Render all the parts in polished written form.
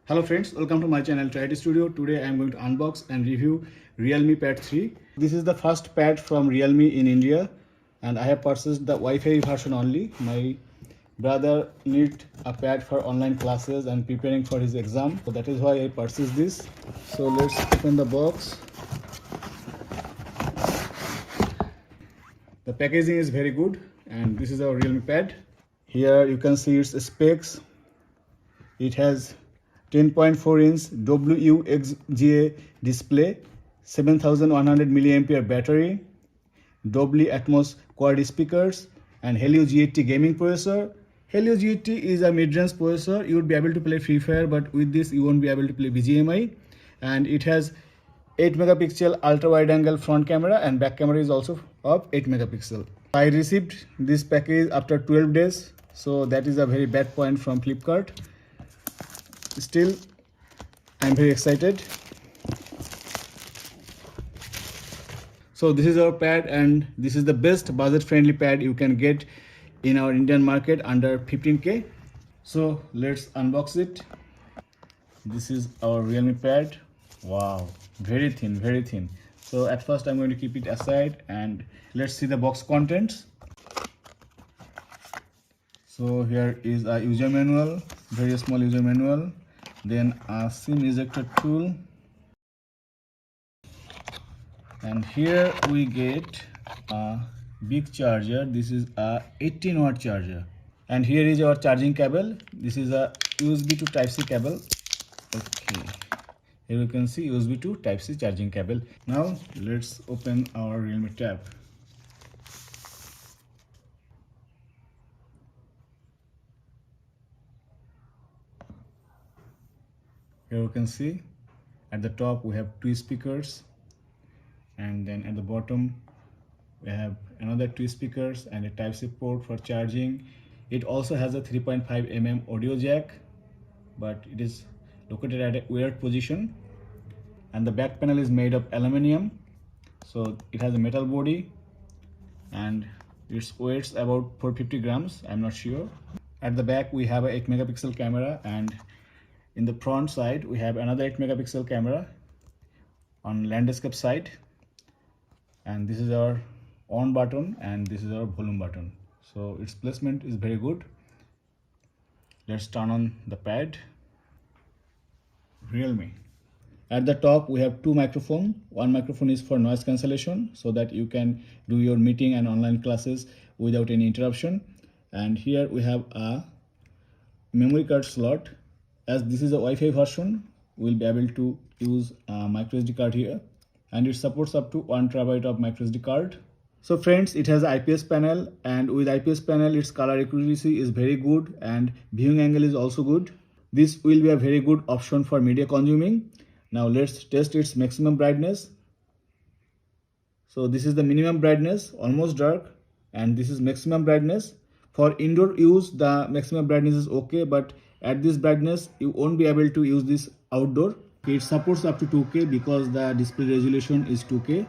Hello friends, welcome to my channel Try It Studio. Today I am going to unbox and review Realme Pad 3. This is the first pad from Realme in India and I have purchased the Wi-Fi version only. My brother needs a pad for online classes and preparing for his exam. So that is why I purchased this. So let's open the box. The packaging is very good and this is our Realme Pad. Here you can see its specs. It has 10.4-inch WUXGA display, 7100 mAh battery, Dolby Atmos quad speakers, and Helio G80 gaming processor. Helio G80 is a mid-range processor. You would be able to play Free Fire, but with this you won't be able to play BGMI. And it has 8 megapixel ultra wide angle front camera and back camera is also of 8 megapixel. I received this package after 12 days, so that is a very bad point from Flipkart. Still, I'm very excited. So this is our pad and this is the best budget friendly pad you can get in our Indian market under 15k. So let's unbox it. This is our Realme Pad. Wow, very thin, very thin. So at first I'm going to keep it aside and let's see the box contents. So here is a user manual, very small user manual. Then a SIM ejector tool, and here we get a big charger. This is a 18-watt charger, and here is our charging cable. This is a USB to Type-C cable. Okay, here you can see USB to Type-C charging cable. Now let's open our Realme Tab. Here you can see at the top we have two speakers, and then at the bottom we have another two speakers and a Type-C port for charging. It also has a 3.5 mm audio jack, but it is located at a weird position. And the back panel is made of aluminium, so it has a metal body and its weights about 450 grams. I'm not sure. At the back we have a 8 megapixel camera, and in the front side we have another 8 megapixel camera on landscape side, and this is our on button and this is our volume button. So its placement is very good. Let's turn on the pad. Realme. At the top we have two microphones. One microphone is for noise cancellation so that you can do your meeting and online classes without any interruption. And here we have a memory card slot. As this is a Wi-Fi version, we'll be able to use a micro SD card here, and it supports up to 1 TB of micro SD card. So friends, it has IPS panel, and with IPS panel its color accuracy is very good and viewing angle is also good. This will be a very good option for media consuming. Now let's test its maximum brightness. So this is the minimum brightness, almost dark, and this is maximum brightness. For indoor use the maximum brightness is okay, but at this brightness you won't be able to use this outdoor. It supports up to 2K because the display resolution is 2K.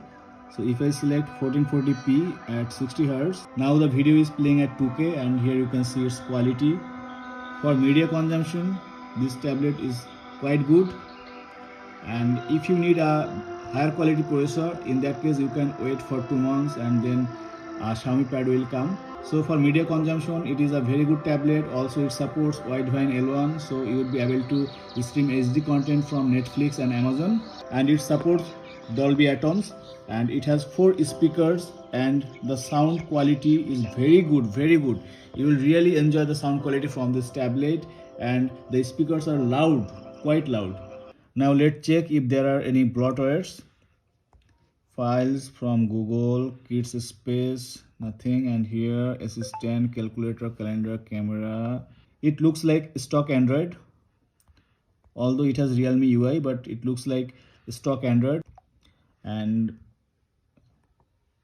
So if I select 1440p at 60 Hz, now the video is playing at 2K, and here you can see its quality. For media consumption this tablet is quite good, and if you need a higher quality processor, in that case you can wait for 2 months and then a Xiaomi Pad will come. So for media consumption it is a very good tablet. Also it supports Widevine L1, so you would be able to stream HD content from Netflix and Amazon, and it supports Dolby Atmos, and it has 4 speakers and the sound quality is very good, very good. You will really enjoy the sound quality from this tablet, and the speakers are loud, quite loud. Now let's check if there are any bloatwares. Files from Google, Kids Space, nothing. And here assistant, calculator, calendar, camera. It looks like stock Android, although it has Realme UI, but it looks like stock Android. And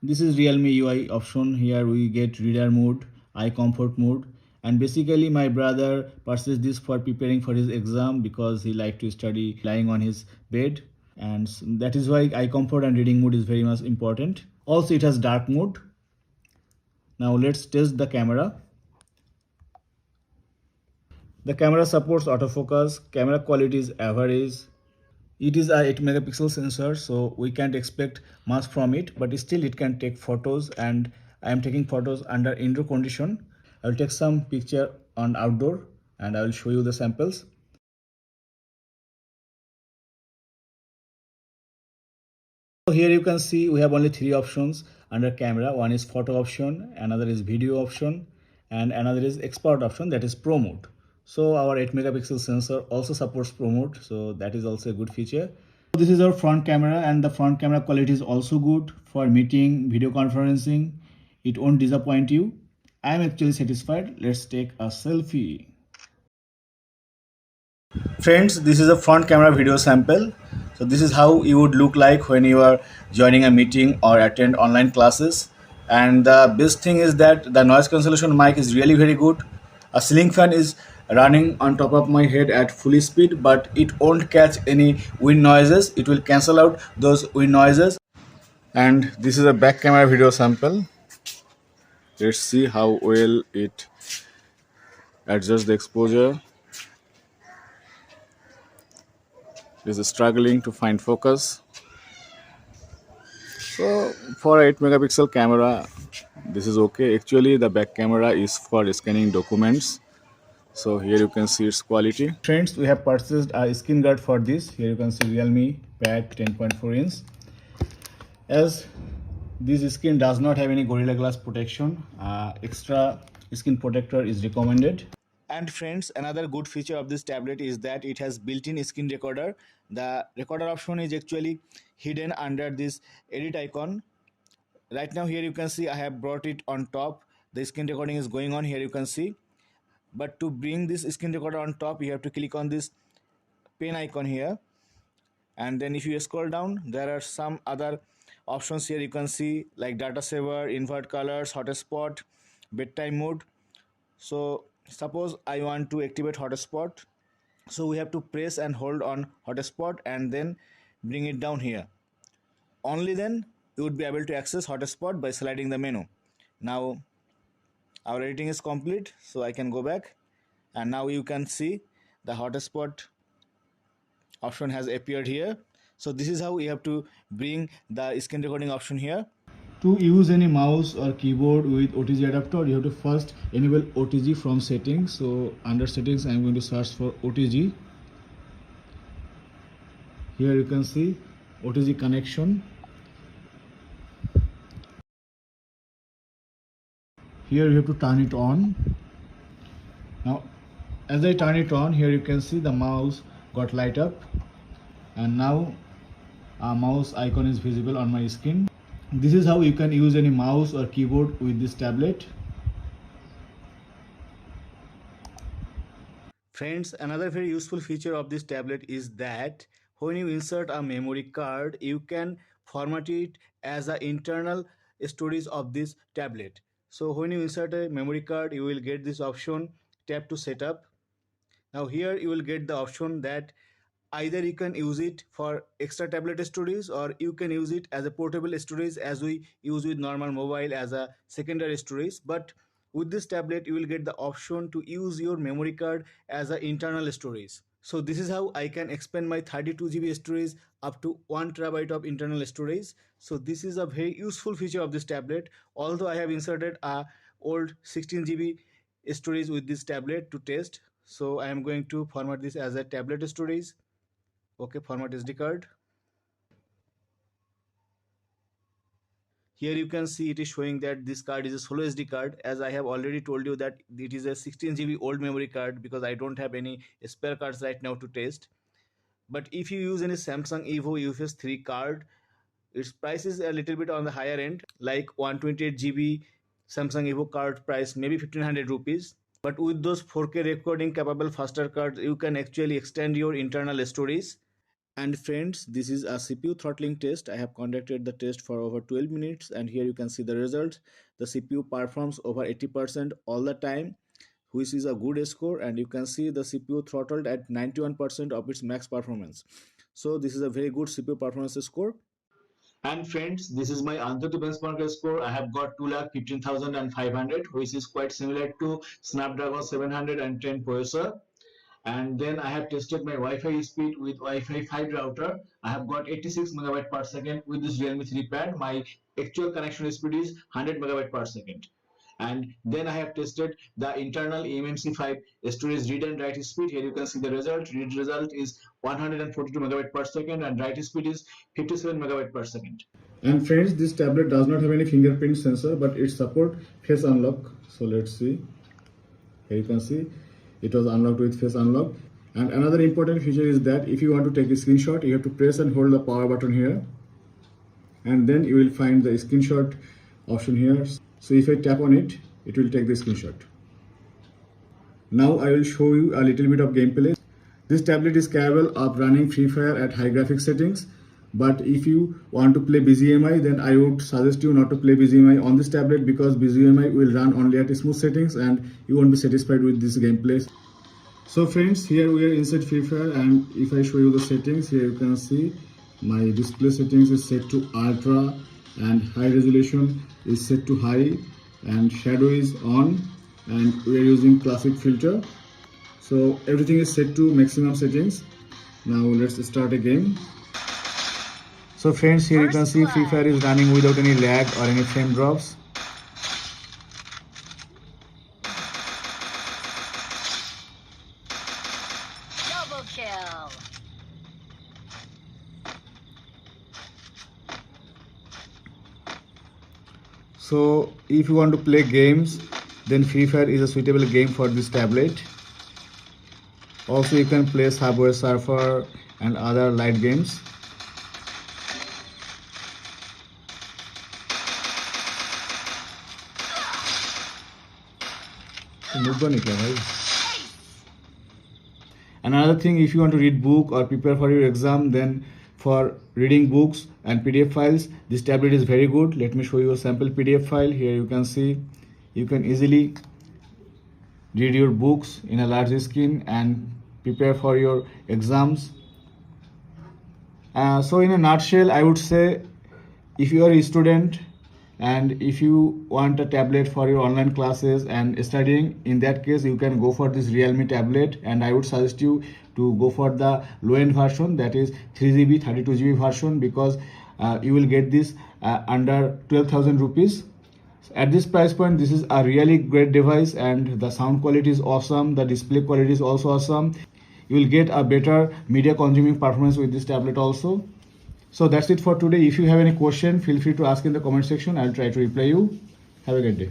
this is Realme UI option. Here we get reader mode, eye comfort mode, and basically my brother purchased this for preparing for his exam because he liked to study lying on his bed, and that is why eye comfort and reading mode is very much important. Also it has dark mode. Now let's test the camera. The camera supports autofocus, camera quality is average. It is a 8 megapixel sensor, so we can't expect much from it, but still it can take photos, and I am taking photos under indoor condition. I will take some picture on outdoor and I will show you the samples. So here you can see we have only three options under camera. One is photo option, another is video option, and another is export option, that is Pro mode. So our 8 megapixel sensor also supports Pro mode, so that is also a good feature. This is our front camera, and the front camera quality is also good for meeting, video conferencing. It won't disappoint you. I am actually satisfied. Let's take a selfie. Friends, this is a front camera video sample. So this is how you would look like when you are joining a meeting or attend online classes. And the best thing is that the noise cancellation mic is really very good. A ceiling fan is running on top of my head at full speed, but it won't catch any wind noises. It will cancel out those wind noises. And this is a back camera video sample. Let's see how well it adjusts the exposure. It is struggling to find focus. So for 8 megapixel camera, this is okay. Actually, the back camera is for scanning documents. So here you can see its quality. Friends, we have purchased a screen guard for this. Here you can see Realme Pad 10.4 inch. As this screen does not have any Gorilla Glass protection, extra screen protector is recommended. And friends, another good feature of this tablet is that it has built-in screen recorder. The recorder option is actually hidden under this edit icon. Right now here you can see I have brought it on top. The screen recording is going on, here you can see. But to bring this screen recorder on top, you have to click on this pen icon here. And then if you scroll down, there are some other options here you can see, like data saver, invert colors, hotspot, bedtime mode. So suppose I want to activate hotspot, so we have to press and hold on hotspot and then bring it down here. Only then you would be able to access hotspot by sliding the menu. Now our editing is complete, so I can go back, and now you can see the hotspot option has appeared here. So this is how we have to bring the screen recording option here. To use any mouse or keyboard with OTG adapter, you have to first enable OTG from settings. So under settings, I am going to search for OTG. Here you can see OTG connection. Here you have to turn it on. Now as I turn it on, here you can see the mouse got light up, and now a mouse icon is visible on my screen. This is how you can use any mouse or keyboard with this tablet. Friends, another very useful feature of this tablet is that when you insert a memory card, you can format it as an internal storage of this tablet. So when you insert a memory card, you will get this option, tap to setup. Now here you will get the option that either you can use it for extra tablet storage, or you can use it as a portable storage as we use with normal mobile as a secondary storage. But with this tablet you will get the option to use your memory card as an internal storage. So this is how I can expand my 32 GB storage up to 1 TB of internal storage. So this is a very useful feature of this tablet. Although I have inserted a old 16 GB storage with this tablet to test, so I am going to format this as a tablet storage. Okay, format SD card. Here you can see it is showing that this card is a solo SD card, as I have already told you that it is a 16 GB old memory card because I don't have any spare cards right now to test. But if you use any Samsung Evo UFS 3 card, its price is a little bit on the higher end, like 128 GB Samsung Evo card price maybe 1500 rupees. But with those 4K recording capable faster cards, you can actually extend your internal storage. And friends, this is a CPU throttling test. I have conducted the test for over 12 minutes, and here you can see the results. The CPU performs over 80% all the time, which is a good score, and you can see the CPU throttled at 91% of its max performance. So this is a very good CPU performance score. And friends, this is my Antutu benchmark score. I have got 2,15,500, which is quite similar to Snapdragon 710 processor. And then I have tested my Wi-Fi speed with Wi-Fi 5 router. I have got 86 megabyte per second with this Realme 3 pad. My actual connection speed is 100 megabyte per second. And then I have tested the internal eMMC5 storage read and write speed. Here you can see the result. Read result is 142 megabyte per second and write speed is 57 megabyte per second. And friends, this tablet does not have any fingerprint sensor, but it supports face unlock. So let's see. Here you can see it was unlocked with face unlock. And another important feature is that if you want to take a screenshot, you have to press and hold the power button here, and then you will find the screenshot option here. So if I tap on it, it will take the screenshot. Now I will show you a little bit of gameplay. This tablet is capable of running Free Fire at high graphics settings, but if you want to play BGMI, then I would suggest you not to play BGMI on this tablet, because BGMI will run only at smooth settings and you won't be satisfied with this gameplay. So friends, here we are inside Free Fire, and if I show you the settings, here you can see my display settings is set to ultra, and high resolution is set to high, and shadow is on, and we are using classic filter. So everything is set to maximum settings. Now let's start a game. So friends, here you can see Free Fire is running without any lag or any frame drops. Double kill. So if you want to play games, then Free Fire is a suitable game for this tablet. Also you can play Subway Surfer and other light games. Another thing, if you want to read book or prepare for your exam, then for reading books and PDF files, this tablet is very good. Let me show you a sample PDF file. Here you can see you can easily read your books in a large screen and prepare for your exams. So in a nutshell, I would say, if you are a student and if you want a tablet for your online classes and studying, in that case you can go for this Realme tablet, and I would suggest you to go for the low-end version, that is 3GB 32GB version, because you will get this under 12,000 rupees. At this price point, this is a really great device, and the sound quality is awesome, the display quality is also awesome. You will get a better media consuming performance with this tablet also. So that's it for today. If you have any question, feel free to ask in the comment section. I'll try to reply you. Have a good day.